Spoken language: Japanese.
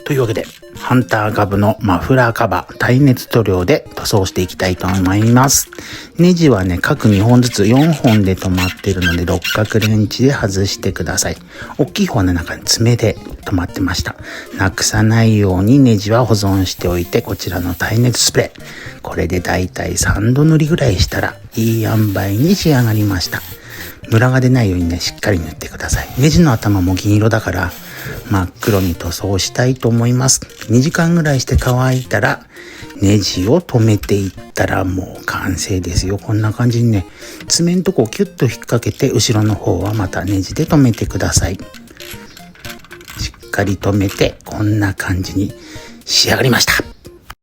というわけで、ハンター株のマフラーカバー耐熱塗料で塗装していきたいと思います。ネジはね、各2本ずつ4本で止まっているので、六角レンチで外してください。大きい方の中に爪で止まってました。なくさないようにネジは保存しておいて、こちらの耐熱スプレー。これでだいたい3度塗りぐらいしたら、いい塩梅に仕上がりました。ムラが出ないようにね、しっかり塗ってください。ネジの頭も銀色だから、真っ黒に塗装したいと思います。2時間ぐらいして乾いたら、ネジを留めていったらもう完成ですよ。こんな感じにね、爪のとこをキュッと引っ掛けて、後ろの方はまたネジで留めてください。しっかり留めて、こんな感じに仕上がりました。